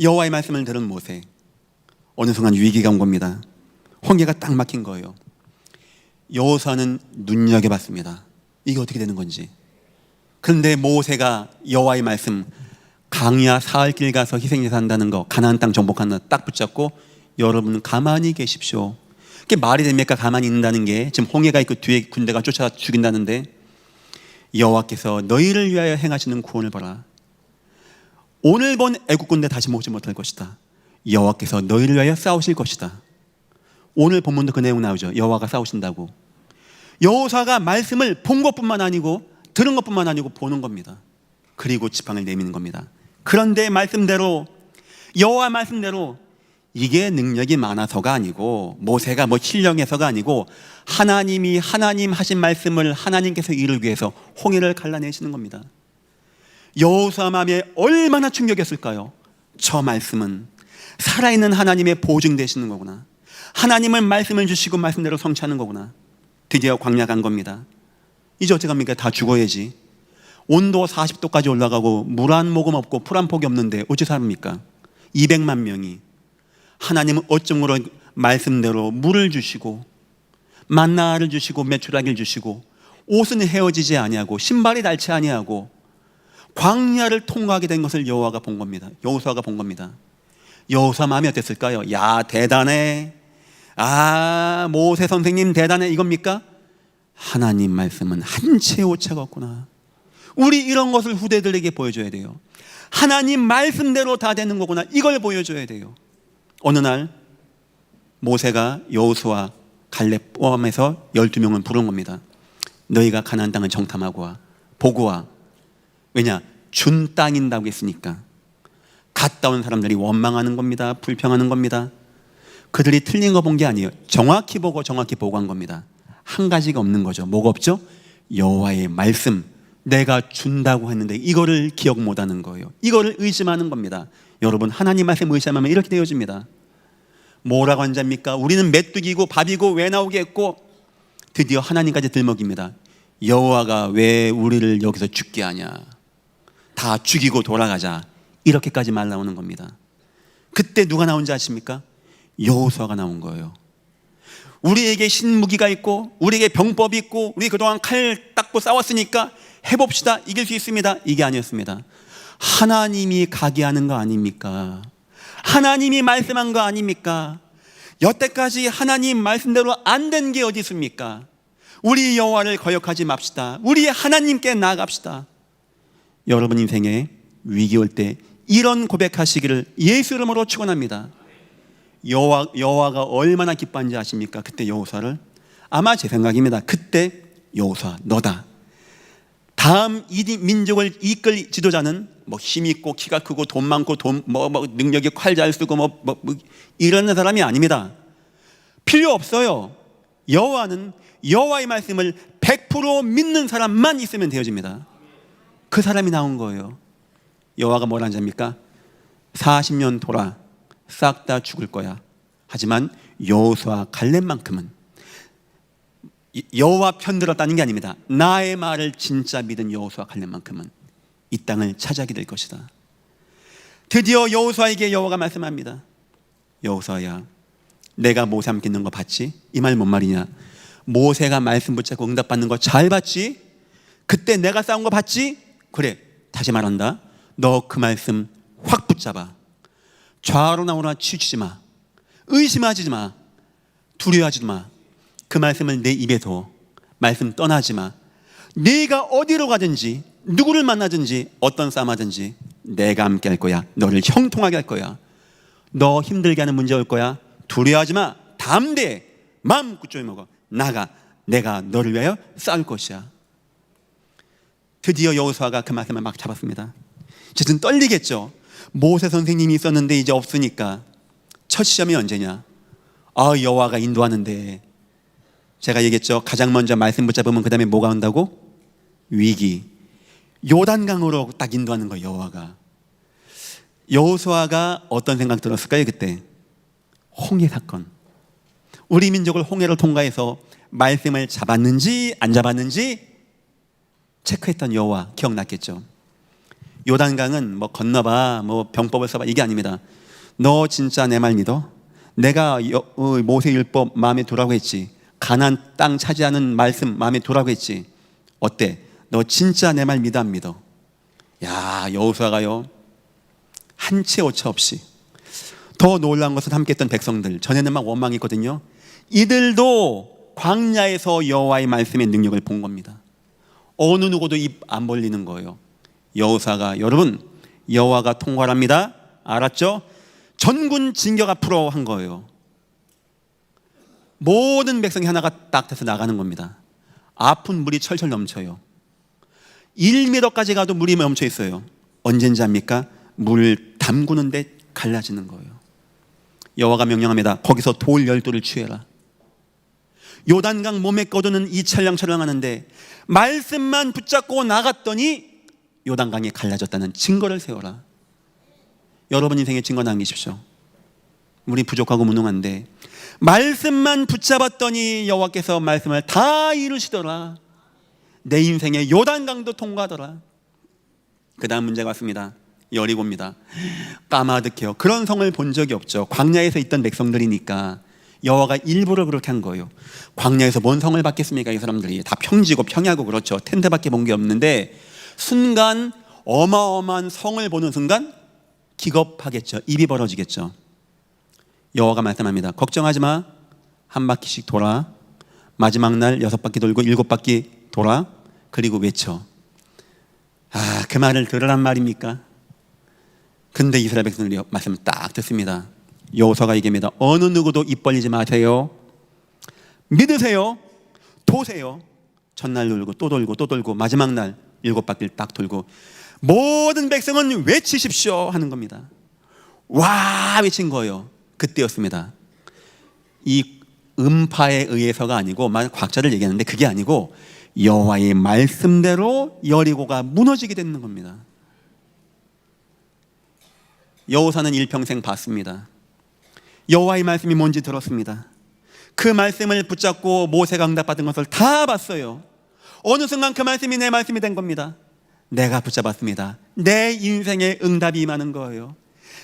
여호와의 말씀을 들은 모세, 어느 순간 위기가 온 겁니다. 홍해가 딱 막힌 거예요. 여호수아는 눈여겨봤습니다. 이게 어떻게 되는 건지. 그런데 모세가 여호와의 말씀, 강야 사흘길 가서 희생제사 한다는 거, 가나안 땅 정복한다 딱 붙잡고 여러분 가만히 계십시오. 그게 말이 됩니까? 가만히 있는다는 게. 지금 홍해가 있고 뒤에 군대가 쫓아 죽인다는데 여호와께서 너희를 위하여 행하시는 구원을 보라. 오늘 본 애국 군대 다시 모지 못할 것이다. 여호와께서 너희를 위하여 싸우실 것이다. 오늘 본문도 그 내용 나오죠. 여호와가 싸우신다고. 여호수아가 말씀을 본 것뿐만 아니고 들은 것뿐만 아니고 보는 겁니다. 그리고 지팡이를 내미는 겁니다. 그런데 말씀대로, 여호와 말씀대로, 이게 능력이 많아서가 아니고 모세가 뭐 신령해서가 아니고 하나님이 하나님 하신 말씀을 하나님께서 이루기 위해서 홍해를 갈라내시는 겁니다. 여호수아 마음에 얼마나 충격이었을까요? 저 말씀은 살아있는 하나님의 보증 되시는 거구나. 하나님은 말씀을 주시고 말씀대로 성취하는 거구나. 드디어 광야 간 겁니다. 이제 어떡합니까? 다 죽어야지. 온도 40도까지 올라가고 물 한 모금 없고 풀 한 폭이 없는데 어찌 삽니까? 200만 명이. 하나님은 어쩌므로 말씀대로 물을 주시고 만나를 주시고 메추라기를 주시고 옷은 헤어지지 아니하고 신발이 닳지 아니하고 광야를 통과하게 된 것을 여호와가 본 겁니다. 여호수아가 본 겁니다. 여호수아 마음이 어땠을까요? 야, 대단해. 아, 모세 선생님 대단해. 이겁니까? 하나님 말씀은 한 채 오차가 없구나. 우리 이런 것을 후대들에게 보여줘야 돼요. 하나님 말씀대로 다 되는 거구나. 이걸 보여줘야 돼요. 어느 날 모세가 여호수아 갈렙 포함해서 12명을 부른 겁니다. 너희가 가나안 땅을 정탐하고 와. 보고 와. 왜냐? 준 땅인다고 했으니까. 갔다 온 사람들이 원망하는 겁니다. 불평하는 겁니다. 그들이 틀린 거 본 게 아니에요. 정확히 보고 정확히 보고한 겁니다. 한 가지가 없는 거죠. 뭐가 없죠? 여호와의 말씀, 내가 준다고 했는데 이거를 기억 못하는 거예요. 이거를 의심하는 겁니다. 여러분, 하나님 말씀 의심하면 이렇게 되어집니다. 뭐라고 앉습니까? 우리는 메뚜기고 밥이고 왜 나오게 했고, 드디어 하나님까지 들먹입니다. 여호와가 왜 우리를 여기서 죽게 하냐? 다 죽이고 돌아가자. 이렇게까지 말 나오는 겁니다. 그때 누가 나온지 아십니까? 여호수아가 나온 거예요. 우리에게 신무기가 있고 우리에게 병법이 있고 우리 그동안 칼 닦고 싸웠으니까 해봅시다. 이길 수 있습니다. 이게 아니었습니다. 하나님이 가게 하는 거 아닙니까? 하나님이 말씀한 거 아닙니까? 여태까지 하나님 말씀대로 안 된 게 어디 있습니까? 우리 여호와를 거역하지 맙시다. 우리 하나님께 나아갑시다. 여러분 인생에 위기 올 때 이런 고백하시기를 예수 이름으로 축원합니다. 여호와가 얼마나 기뻐한지 아십니까? 그때 여호수아를, 아마 제 생각입니다. 그때 여호수아 너다. 다음 이 민족을 이끌 지도자는 뭐 힘 있고 키가 크고 돈 많고 능력이 칼 잘 쓰고 이런 사람이 아닙니다. 필요 없어요. 여호와는 여호와의 말씀을 100% 믿는 사람만 있으면 되어집니다. 그 사람이 나온 거예요. 여호와가 뭐라는 자입니까? 40년 돌아 싹 다 죽을 거야. 하지만 여호수아 갈렙만큼은 여호와 편들었다는 게 아닙니다. 나의 말을 진짜 믿은 여호수아 갈렙만큼은 이 땅을 차지하게 될 것이다. 드디어 여호수아에게 여호와가 말씀합니다. 여호수아야, 내가 모세 함께 있는 거 봤지? 이 말 뭔 말이냐? 모세가 말씀 붙잡고 응답받는 거 잘 봤지? 그때 내가 싸운 거 봤지? 그래, 다시 말한다. 너 그 말씀 확 붙잡아. 좌로 나오나 치우치지 마. 의심하지 마. 두려워하지 마. 그 말씀을 내 입에 둬. 말씀 떠나지 마. 네가 어디로 가든지 누구를 만나든지 어떤 싸움 하든지 내가 함께 할 거야. 너를 형통하게 할 거야. 너 힘들게 하는 문제 올 거야. 두려워하지 마. 담대해. 마음 굳게 먹어. 나가. 내가 너를 위하여 싸울 것이야. 드디어 여호수아가 그 말씀을 막 잡았습니다. 이제는 떨리겠죠. 모세 선생님이 있었는데 이제 없으니까 첫 시험이 언제냐? 여호와가 인도하는데, 제가 얘기했죠. 가장 먼저 말씀 붙잡으면 그 다음에 뭐가 온다고? 위기. 요단강으로 딱 인도하는 거예요. 여호와가. 여호수아가 어떤 생각 들었을까요? 그때 홍해 사건. 우리 민족을 홍해를 통과해서 말씀을 잡았는지 안 잡았는지 체크했던 여호와 기억났겠죠. 요단강은 뭐 건너봐, 뭐 병법을 써봐, 이게 아닙니다. 너 진짜 내 말 믿어? 내가 모세 율법 마음에 두라고 했지. 가나안 땅 차지하는 말씀 마음에 두라고 했지. 어때? 너 진짜 내 말 믿어 안 믿어? 야, 여호수아가요 한 채 오차 없이. 더 놀라운 것은 함께했던 백성들, 전에는 막 원망했거든요. 이들도 광야에서 여호와의 말씀의 능력을 본 겁니다. 어느 누구도 입 안 벌리는 거예요. 여호수아가, 여러분 여호와가 통과합니다. 알았죠? 전군 진격 앞으로 한 거예요. 모든 백성이 하나가 딱 돼서 나가는 겁니다. 아픈 물이 철철 넘쳐요. 1m까지 가도 물이 멈춰 있어요. 언젠지 압니까? 물 담그는데 갈라지는 거예요. 여호와가 명령합니다. 거기서 돌 12돌을 취해라. 요단강 몸에 꺼두는 이 찰랑찰랑하는데 말씀만 붙잡고 나갔더니 요단강이 갈라졌다는 증거를 세워라. 여러분 인생에 증거 남기십시오. 우리 부족하고 무능한데 말씀만 붙잡았더니 여호와께서 말씀을 다 이루시더라. 내 인생에 요단강도 통과하더라. 그 다음 문제가 왔습니다. 여리고입니다. 까마득해요. 그런 성을 본 적이 없죠. 광야에서 있던 백성들이니까 여호와가 일부러 그렇게 한 거예요. 광야에서 뭔 성을 받겠습니까? 이 사람들이 다 평지고 평야고 그렇죠. 텐트밖에 본 게 없는데 순간 어마어마한 성을 보는 순간 기겁하겠죠. 입이 벌어지겠죠. 여호와가 말씀합니다. 걱정하지 마. 한 바퀴씩 돌아. 마지막 날 6바퀴 돌고 7바퀴 돌아. 그리고 외쳐. 그 말을 들으란 말입니까? 근데 이스라엘 백성들이 말씀을 딱 듣습니다. 여호수아가 얘기합니다. 어느 누구도 입 벌리지 마세요. 믿으세요. 도세요. 첫날 돌고 또 돌고 또 돌고 마지막 날 7바퀴를 딱 돌고 모든 백성은 외치십시오 하는 겁니다. 와 외친 거예요. 그때였습니다. 이 음파에 의해서가 아니고 과학자를 얘기하는데 그게 아니고 여호와의 말씀대로 여리고가 무너지게 되는 겁니다. 여호수아는 일평생 봤습니다. 여호와의 말씀이 뭔지 들었습니다. 그 말씀을 붙잡고 모세가 응답받은 것을 다 봤어요. 어느 순간 그 말씀이 내 말씀이 된 겁니다. 내가 붙잡았습니다. 내 인생에 응답이 임하는 거예요.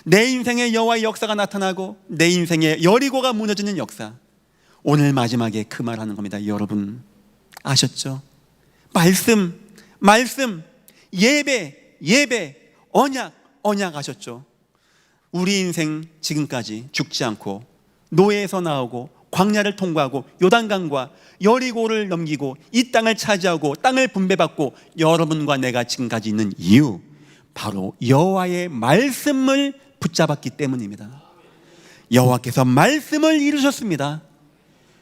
내 인생에 여호와의 역사가 나타나고 내 인생에 여리고가 무너지는 역사. 오늘 마지막에 그 말하는 겁니다. 여러분 아셨죠? 말씀, 예배, 언약 아셨죠? 우리 인생 지금까지 죽지 않고 노예에서 나오고 광야를 통과하고 요단강과 여리고를 넘기고 이 땅을 차지하고 땅을 분배받고 여러분과 내가 지금까지 있는 이유, 바로 여호와의 말씀을 붙잡았기 때문입니다. 여호와께서 말씀을 이루셨습니다.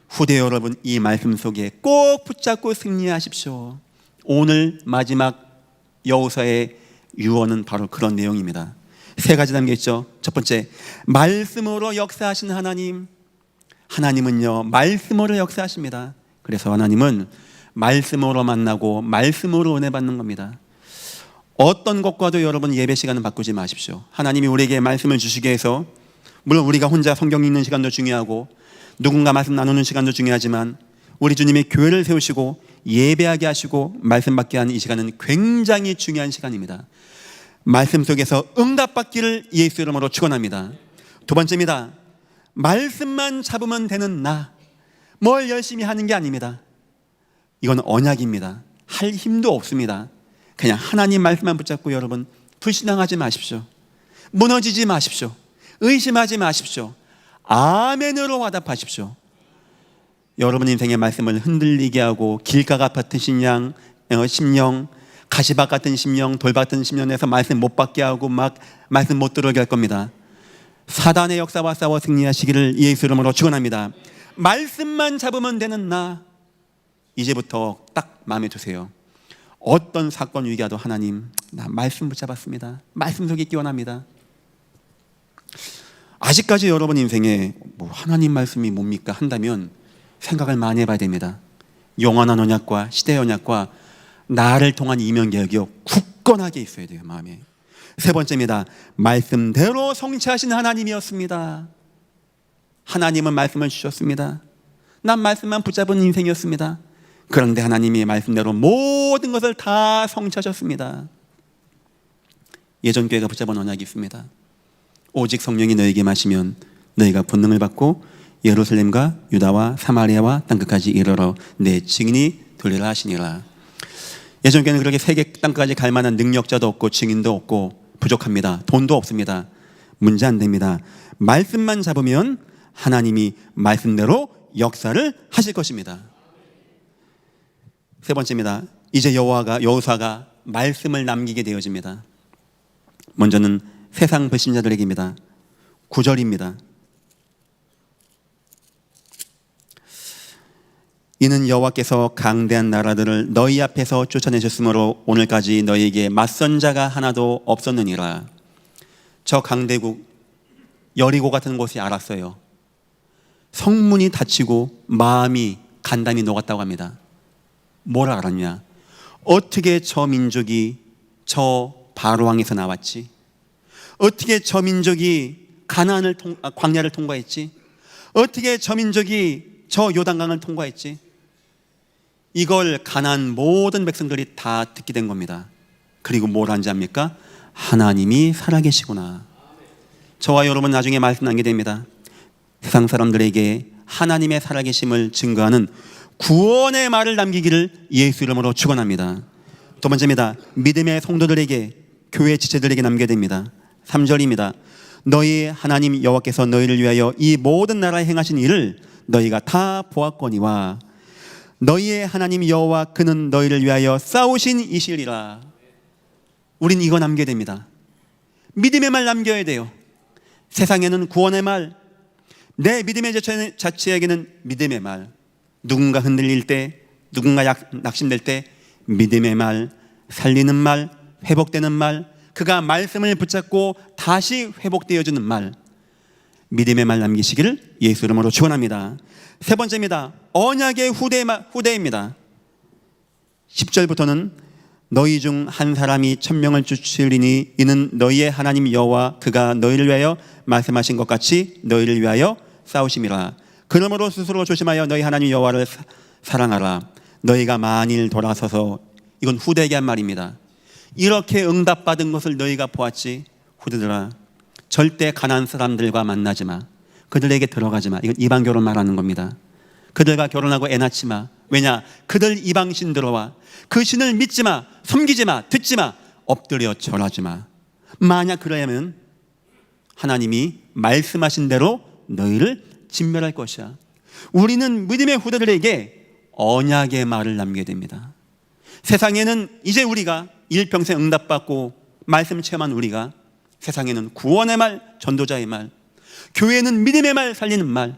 후대 여러분, 이 말씀 속에 꼭 붙잡고 승리하십시오. 오늘 마지막 여호수아의 유언은 바로 그런 내용입니다. 3가지 담겨있죠. 첫 번째, 말씀으로 역사하신 하나님. 하나님은요 말씀으로 역사하십니다. 그래서 하나님은 말씀으로 만나고 말씀으로 은혜 받는 겁니다. 어떤 것과도 여러분 예배 시간은 바꾸지 마십시오. 하나님이 우리에게 말씀을 주시기 위해서, 물론 우리가 혼자 성경 읽는 시간도 중요하고 누군가 말씀 나누는 시간도 중요하지만 우리 주님이 교회를 세우시고 예배하게 하시고 말씀 받게 하는 이 시간은 굉장히 중요한 시간입니다. 말씀 속에서 응답받기를 예수 이름으로 축원합니다. 두 번째입니다. 말씀만 잡으면 되는 뭘 열심히 하는 게 아닙니다. 이건 언약입니다. 할 힘도 없습니다. 그냥 하나님 말씀만 붙잡고 여러분 불신앙하지 마십시오. 무너지지 마십시오. 의심하지 마십시오. 아멘으로 화답하십시오. 여러분 인생의 말씀을 흔들리게 하고 길가 같은 심령, 가시밭 같은 심령, 돌밭 같은 심령에서 말씀 못 받게 하고 막 말씀 못 들어오게 할 겁니다. 사단의 역사와 싸워 승리하시기를 예수 이름으로 축원합니다. 말씀만 잡으면 되는 이제부터 딱 마음에 두세요. 어떤 사건 위기와도 하나님, 나 말씀 붙잡았습니다. 말씀 속에 끼워납니다. 아직까지 여러분 인생에 하나님 말씀이 뭡니까 한다면 생각을 많이 해봐야 됩니다. 영원한 언약과 시대의 언약과 나를 통한 이면개혁이 굳건하게 있어야 돼요. 마음에. 3번째입니다. 말씀대로 성취하신 하나님이었습니다. 하나님은 말씀을 주셨습니다. 난 말씀만 붙잡은 인생이었습니다. 그런데 하나님이 말씀대로 모든 것을 다 성취하셨습니다. 예전 교회가 붙잡은 언약이 있습니다. 오직 성령이 너에게 마시면 너희가 권능을 받고 예루살렘과 유다와 사마리아와 땅끝까지 이르러 내 증인이 되리라 하시니라. 예전 교회는 그렇게 세계 땅까지 갈 만한 능력자도 없고 증인도 없고 부족합니다. 돈도 없습니다. 문제 안 됩니다. 말씀만 잡으면 하나님이 말씀대로 역사를 하실 것입니다. 3번째입니다. 이제 여호수아가 말씀을 남기게 되어집니다. 먼저는 세상 불신자들에게입니다. 9절입니다. 이는 여호와께서 강대한 나라들을 너희 앞에서 쫓아내셨으므로 오늘까지 너희에게 맞선 자가 하나도 없었느니라. 저 강대국 여리고 같은 곳이 알았어요. 성문이 닫히고 마음이 간담이 녹았다고 합니다. 뭘 알았냐? 어떻게 저 민족이 저 바로왕에서 나왔지? 어떻게 저 민족이 광야를 통과했지? 어떻게 저 민족이 저 요단강을 통과했지? 이걸 가나안 모든 백성들이 다 듣게 된 겁니다. 그리고 뭘 한지 압니까? 하나님이 살아계시구나. 저와 여러분 나중에 말씀 남게 됩니다. 세상 사람들에게 하나님의 살아계심을 증거하는 구원의 말을 남기기를 예수 이름으로 축원합니다. 두 번째입니다. 믿음의 성도들에게, 교회 지체들에게 남겨야 됩니다. 3절입니다. 너희 하나님 여호와께서 너희를 위하여 이 모든 나라에 행하신 일을 너희가 다 보았거니와 너희의 하나님 여호와 그는 너희를 위하여 싸우신 이시리라. 우린 이거 남겨야 됩니다. 믿음의 말 남겨야 돼요. 세상에는 구원의 말, 내 믿음의 자체에게는 믿음의 말, 누군가 흔들릴 때, 누군가 낙심될 때 믿음의 말, 살리는 말, 회복되는 말, 그가 말씀을 붙잡고 다시 회복되어주는 말, 믿음의 말 남기시기를 예수 이름으로 축원합니다. 세 번째입니다. 언약의 후대입니다. 10절부터는 너희 중 한 사람이 1000명을 쫓으리니 이는 너희의 하나님 여호와 그가 너희를 위하여 말씀하신 것 같이 너희를 위하여 싸우심이라. 그러므로 스스로 조심하여 너희 하나님 여호와를 사랑하라. 너희가 만일 돌아서서, 이건 후대에게 한 말입니다. 이렇게 응답받은 것을 너희가 보았지. 후대들아, 절대 가난한 사람들과 만나지 마. 그들에게 들어가지 마. 이건 이방 결혼 말하는 겁니다. 그들과 결혼하고 애 낳지 마. 왜냐? 그들 이방신 들어와. 그 신을 믿지 마, 섬기지 마, 듣지 마, 엎드려 절하지 마. 만약 그러면 하나님이 말씀하신 대로 너희를 진멸할 것이야. 우리는 믿음의 후대들에게 언약의 말을 남겨야 됩니다. 세상에는 이제 우리가 일평생 응답받고 말씀 체험한 우리가, 세상에는 구원의 말, 전도자의 말, 교회는 믿음의 말, 살리는 말,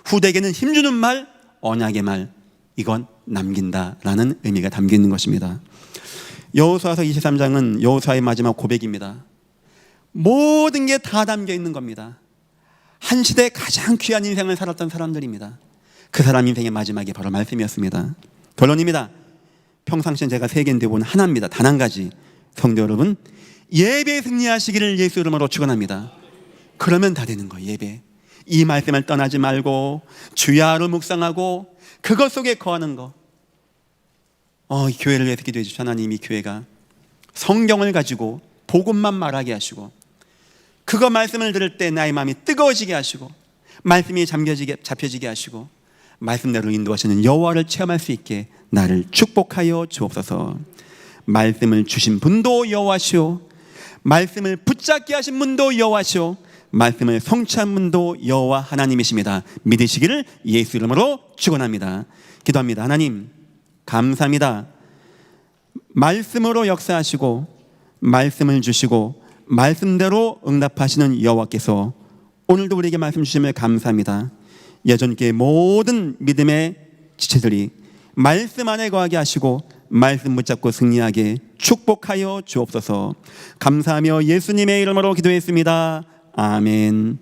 후대에게는 힘주는 말, 언약의 말, 이건 남긴다라는 의미가 담겨 있는 것입니다. 여호수아서 23장은 여호수아의 마지막 고백입니다. 모든 게 다 담겨 있는 겁니다. 한 시대에 가장 귀한 인생을 살았던 사람들입니다. 그 사람 인생의 마지막이 바로 말씀이었습니다. 결론입니다. 평상시엔 제가 세계인데 본 하나입니다. 단 한 가지. 성도 여러분, 예배 승리하시기를 예수 이름으로 축원합니다. 그러면 다 되는 거예요. 예배. 이 말씀을 떠나지 말고 주야로 묵상하고 그것 속에 거하는 거. 이 교회를 위해서 기도해 주신 하나님, 이 교회가 성경을 가지고 복음만 말하게 하시고, 그거 말씀을 들을 때 나의 마음이 뜨거워지게 하시고, 말씀이 잡혀지게 하시고, 말씀대로 인도하시는 여호와를 체험할 수 있게 나를 축복하여 주옵소서. 말씀을 주신 분도 여호와시오, 말씀을 붙잡게 하신 분도 여호와시오, 말씀을 성취한 분도 여호와 하나님이십니다. 믿으시기를 예수 이름으로 축원합니다. 기도합니다. 하나님 감사합니다. 말씀으로 역사하시고 말씀을 주시고 말씀대로 응답하시는 여호와께서 오늘도 우리에게 말씀 주심을 감사합니다. 여전께 모든 믿음의 지체들이 말씀 안에 거하게 하시고 말씀 붙잡고 승리하게 축복하여 주옵소서. 감사하며 예수님의 이름으로 기도했습니다. 아멘.